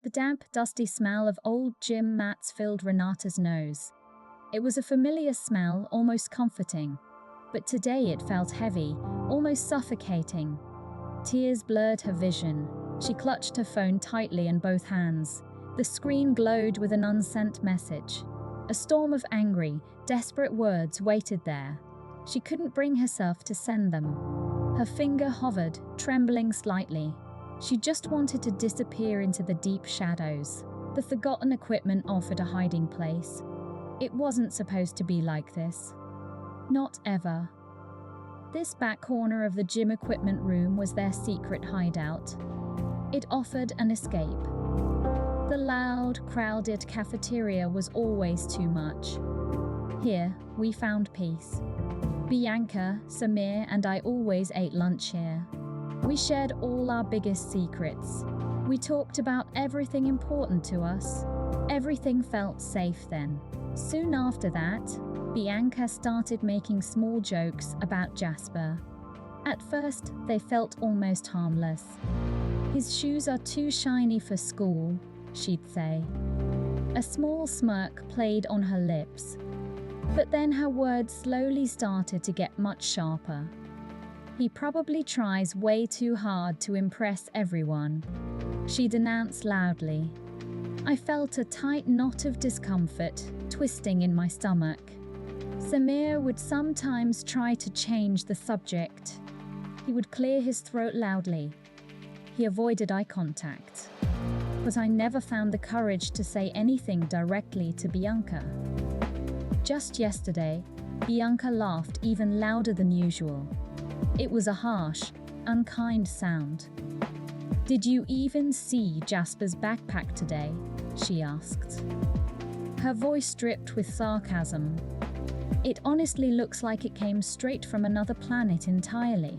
The damp, dusty smell of old gym mats filled Renata's nose. It was a familiar smell, almost comforting. But today it felt heavy, almost suffocating. Tears blurred her vision. She clutched her phone tightly in both hands. The screen glowed with an unsent message. A storm of angry, desperate words waited there. She couldn't bring herself to send them. Her finger hovered, trembling slightly. She just wanted to disappear into the deep shadows. The forgotten equipment offered a hiding place. It wasn't supposed to be like this. Not ever. This back corner of the gym equipment room was their secret hideout. It offered an escape. The loud, crowded cafeteria was always too much. Here, we found peace. Bianca, Samir, and I always ate lunch here. We shared all our biggest secrets. We talked about everything important to us. Everything felt safe then. Soon after that, Bianca started making small jokes about Jasper. At first, they felt almost harmless. "His shoes are too shiny for school," she'd say. A small smirk played on her lips. But then her words slowly started to get much sharper. "He probably tries way too hard to impress everyone," she'd announce loudly. I felt a tight knot of discomfort twisting in my stomach. Samir would sometimes try to change the subject. He would clear his throat loudly. He avoided eye contact. But I never found the courage to say anything directly to Bianca. Just yesterday, Bianca laughed even louder than usual. It was a harsh, unkind sound. "Did you even see Jasper's backpack today?" she asked. Her voice dripped with sarcasm. "It honestly looks like it came straight from another planet entirely."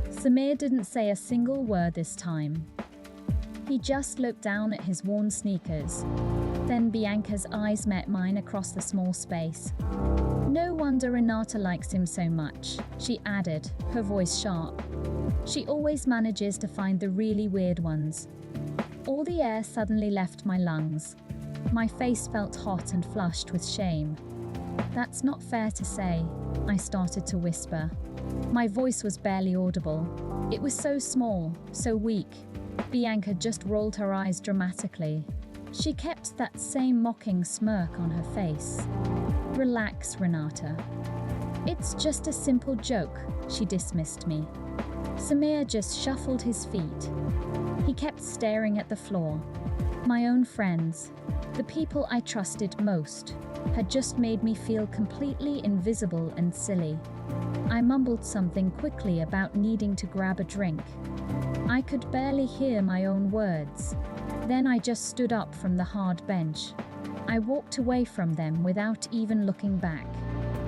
Samir didn't say a single word this time. He just looked down at his worn sneakers. Then Bianca's eyes met mine across the small space. "No wonder Renata likes him so much," she added, her voice sharp. "She always manages to find the really weird ones." All the air suddenly left my lungs. My face felt hot and flushed with shame. "That's not fair to say," I started to whisper. My voice was barely audible. It was so small, so weak. Bianca just rolled her eyes dramatically. She kept that same mocking smirk on her face. "Relax, Renata. It's just a simple joke," she dismissed me. Samir just shuffled his feet. He kept staring at the floor. My own friends, the people I trusted most, had just made me feel completely invisible and silly. I mumbled something quickly about needing to grab a drink. I could barely hear my own words. Then I just stood up from the hard bench. I walked away from them without even looking back.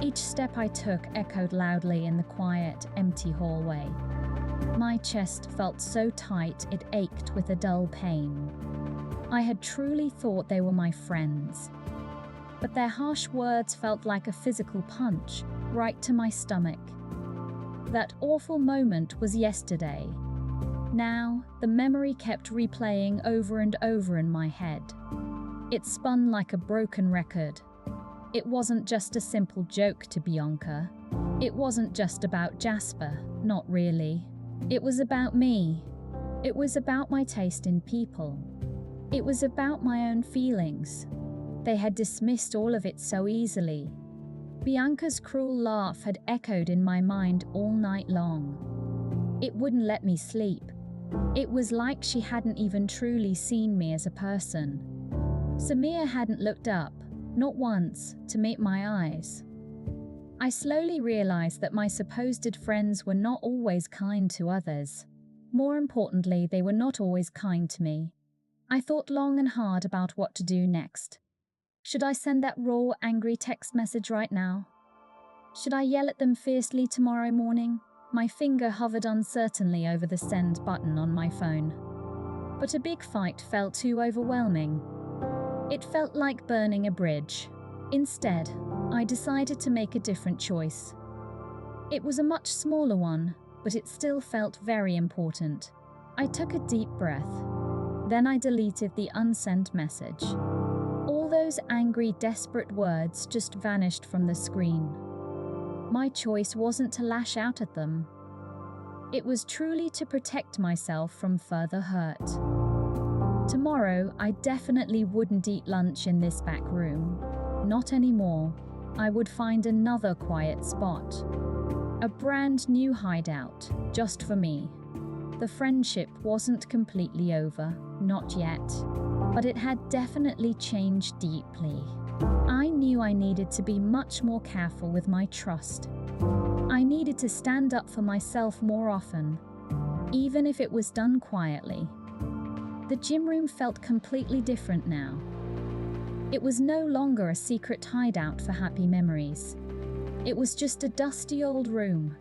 Each step I took echoed loudly in the quiet, empty hallway. My chest felt so tight it ached with a dull pain. I had truly thought they were my friends. But their harsh words felt like a physical punch, right to my stomach. That awful moment was yesterday. Now, the memory kept replaying over and over in my head. It spun like a broken record. It wasn't just a simple joke to Bianca. It wasn't just about Jasper, not really. It was about me. It was about my taste in people. It was about my own feelings. They had dismissed all of it so easily. Bianca's cruel laugh had echoed in my mind all night long. It wouldn't let me sleep. It was like she hadn't even truly seen me as a person. Samir hadn't looked up, not once, to meet my eyes. I slowly realized that my supposed friends were not always kind to others. More importantly, they were not always kind to me. I thought long and hard about what to do next. Should I send that raw, angry text message right now? Should I yell at them fiercely tomorrow morning? My finger hovered uncertainly over the send button on my phone. But a big fight felt too overwhelming. It felt like burning a bridge. Instead, I decided to make a different choice. It was a much smaller one, but it still felt very important. I took a deep breath. Then I deleted the unsent message. All those angry, desperate words just vanished from the screen. My choice wasn't to lash out at them. It was truly to protect myself from further hurt. Tomorrow, I definitely wouldn't eat lunch in this back room. Not anymore. I would find another quiet spot. A brand new hideout, just for me. The friendship wasn't completely over, not yet. But it had definitely changed deeply. I knew I needed to be much more careful with my trust. I needed to stand up for myself more often, even if it was done quietly. The gym room felt completely different now. It was no longer a secret hideout for happy memories. It was just a dusty old room,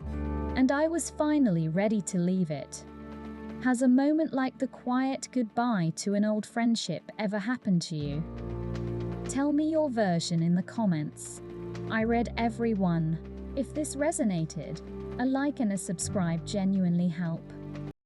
and I was finally ready to leave it. Has a moment like the quiet goodbye to an old friendship ever happened to you? Tell me your version in the comments. I read every one. If this resonated, a like and a subscribe genuinely help.